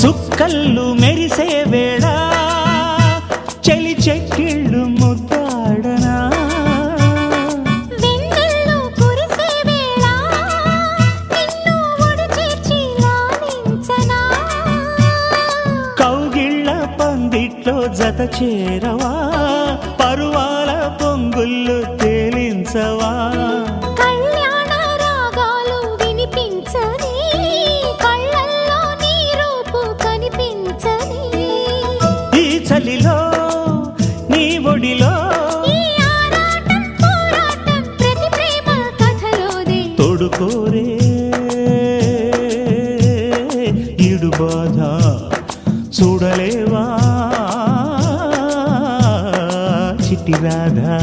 సుక్కల్లు మెరిసే వేళ చలి చెక్కిళ్ళు ముద్దాడనా వెన్నెల్లో కురిసే వేళ నిన్ను ఒడి చేర్చి లాలించనా కౌగిళ్ళ పందిట్లో జత చేరవా పరువాల పొంగుళ్ళు తేలించవా కళ్యాణ రాగాలు వినిపించని కళ్ళల్లో నీ రూపు కనిపించని ఈ చలిలో నీ ఒడిలో ఈ ఆరాటం పోరాటం ప్రతి ప్రేమ కథలోదే తోడుకోరే ఈడు బాధ చూడలేవా చిట్టి రాధా